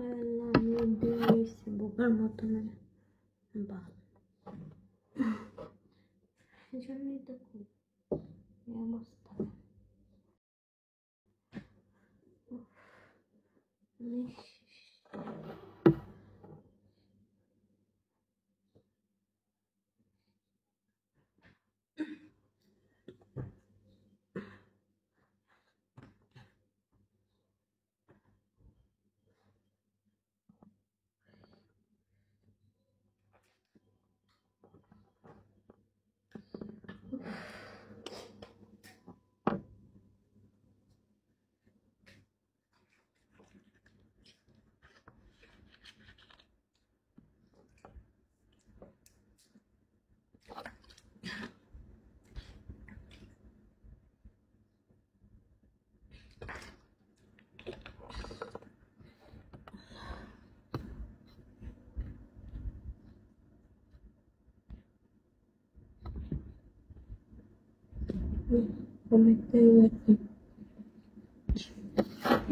আল্লাহ মধ্যে হয়েছে বোকার মতন বা এজন্যই তো খুব এই অবস্থা।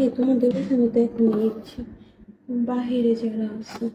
এই তোমাদের এখানে তো এখন ইচ্ছে বাহিরে যারা আছে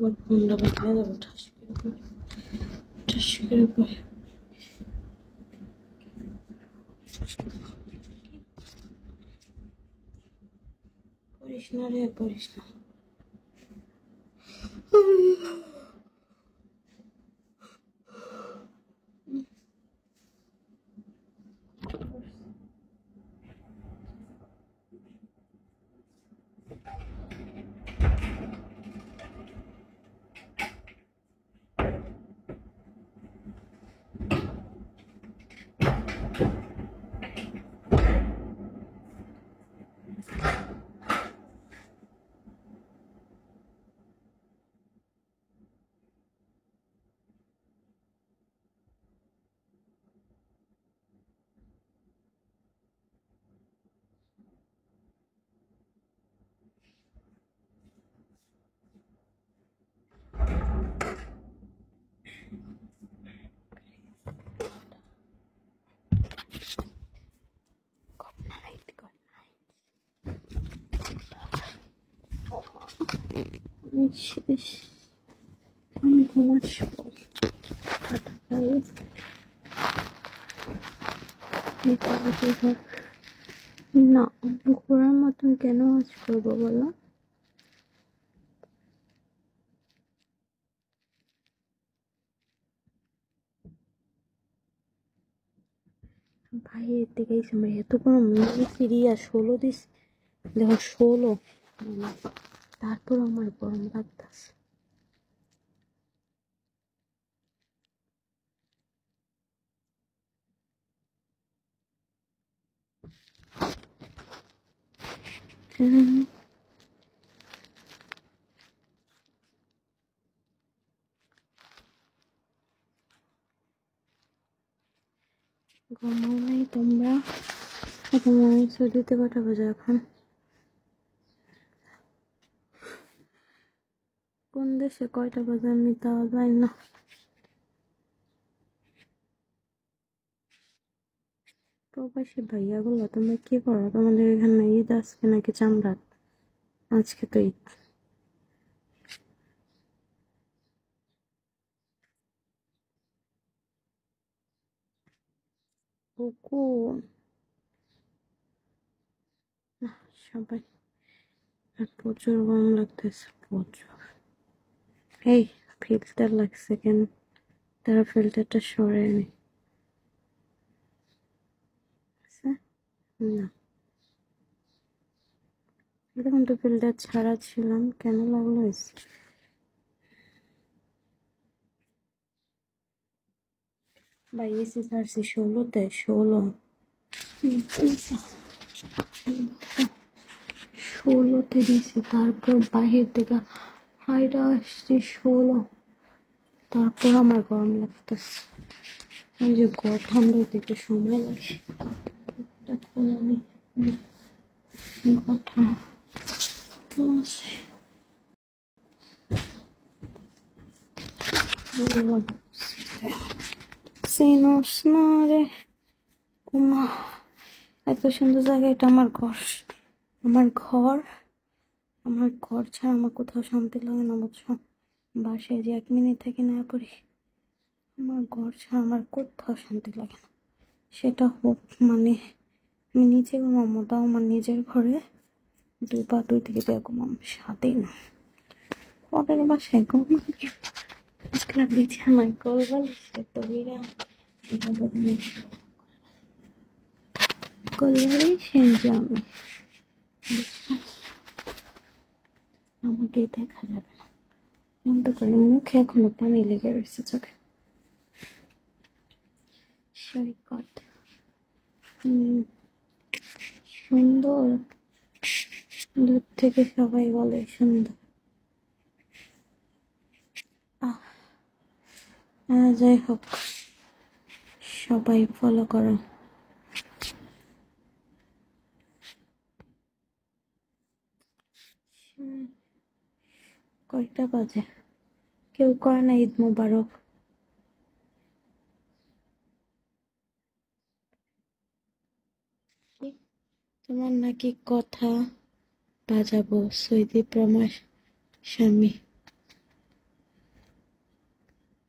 তোমার ফোনটা বাঁচিয়ে যাবো ঠাস করে করিস না রে করিস না। আমি ঘুমাচ্ছি না ঘোরার মতন কেন আজ করবো বলো? ভাইয়ের থেকে এই সময় এত কোনো সিরিয়াস 16 দিস দেখো 16 তারপর আমার গরম লাগতেছে। ঘুমাও নাই তোমরা? সৌদিতে কটা বাজে এখন? কোন দেশে কয়টা বাজে আমি তাও জানি না। প্রবাসী ভাইয়া গুলো তোমরা কি করো? তোমাদের এখানে ঈদ আজকে নাকি চামড়াত? আজকে তো ঈদ। বুকু না সবাই আর প্রচুর গরম লাগতেছে প্রচুর। এই ফিল্টার লাগছে কেন? তারা ফিল্টারটা সরায় নি। না এরকম তো ফিল্টার ছাড়া ছিলাম, কেন লাগলো? বা এসি ছাড়ছি 16-তে, 16তে দিয়েছি, তারপর বাহির থেকে হাইটা আসছি 16, তারপর আমার গরম লাগতেছে। ওই যে ঠান্ডা হইতে একটু সময় লাগে। আমি কথা চিনোস না রে কুমা, এত সুন্দর জায়গা এটা আমার ঘর। আমার ঘর, আমার ঘর ছাড়া আমার কোথাও শান্তি লাগে না বুঝছো। বাসায় যে 1 মিনিট থেকে না পড়ি, আমার ঘর ছাড়া আমার কোথাও শান্তি লাগে না। সেটা হোক মানে আমি নিচে ঘুমাবো, তাও আমার নিজের ঘরে 2 পা 2 দিকে দিয়ে ঘুমাম, স্বাধীন। পরের বাসায় ঘুমাবো আজকাল বিছানায় কোলবালিশে তো বিরাম কোলবালিশে জামি, আমাকে দেখা যাবে না। কিন্তু করে মুখে এখনো পানি লেগে রয়েছে চোখে। সৈকত সুন্দর, দূর থেকে সবাই বলে সুন্দর। যাই হোক, সবাই ফলো করো। কয়টা বাজে? কেউ করে না ঈদ মুবারক? তোমার নাকি কথা বাজাবো সৌদি প্রমাস স্বামী,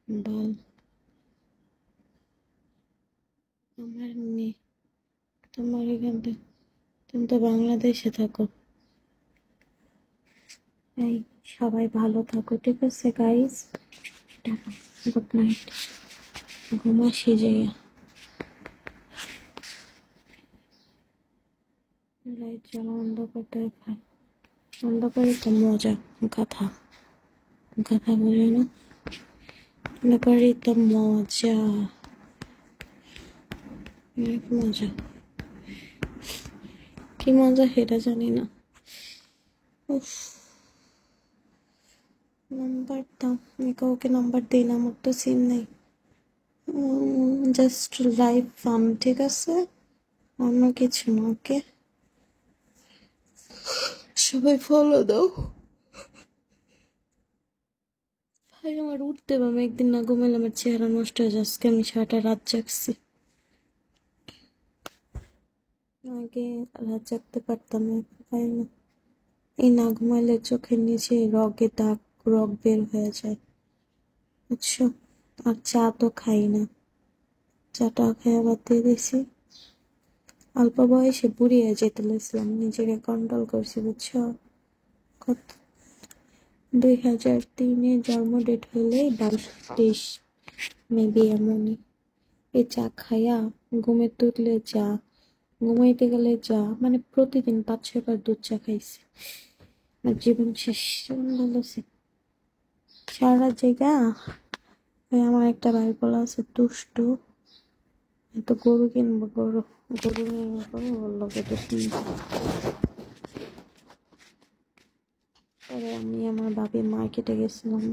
বল। আমার মেয়ে তোমার এখান থেকে, তুমি তো বাংলাদেশে থাকো। এই সবাই ভালো থাকো, ঠিক আছে গাইস, গুড নাইট, ঘুমাসি যাইয়া। লাইট জ্বালা বন্ধ করতে হয়, বন্ধ করে তো মজা, কথা কথা বলে না, ব্যাপারই তো মজা, অনেক মজা। কি মজা সেটা জানি না। উফ, নাম্বার দাও। আমি কাউকে নাম্বার দিই না, আমার তো সিম নেই। জাস্ট লাইভ ফান, ঠিক আছে, অন্য কিছু না। ওকে, সবাই ফলো দাও। ভাই আমার উঠতে হবে, আমি একদিন না ঘুমাইলে আমার চেহারা নষ্ট হয়ে যাচ্ছে। আমি সারাটা রাত জাগছি, আগে রাত জাগতে পারতাম না, পাই না। এই না ঘুমাইলে চোখের নিচে রগ বের হয়ে যায়, বুঝছো। আর চা তো খাই না, চাটা খাই আবার দিয়ে দিছি। অল্প বয়সে বুড়ি হয়ে যেতে লেছিলাম, নিজেকে কন্ট্রোল করছি, বুঝছো। কত 2003-এ জন্ম, ডেট হলে 22-23 মেবি এমনই। এই চা খাইয়া ঘুমে তুললে চা, ঘুমাইতে গেলে চা, মানে প্রতিদিন 5-6 বার দুধ চা খাইছি। আর জীবন শেষ, জীবন বলেছে সারা জায়গা। আমার একটা ভাই বলা আছে দুষ্টু, তো গরু কিনবো, গরু নিয়ে বললো পরে আমি আমার বাপের মার্কেটে গেছিলাম,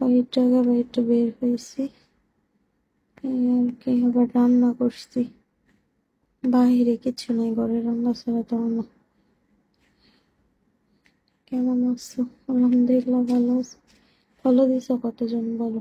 বাড়ির টাকা বাড়িটা বের হয়েছি, আবার রান্না করছি। বাহিরে কিছু নাই, ঘরে রান্না ছাড়া তো না। কেমন আছো? আলহামদুলিল্লাহ ভালো আছি। ফলো দিছো কতজন বলো?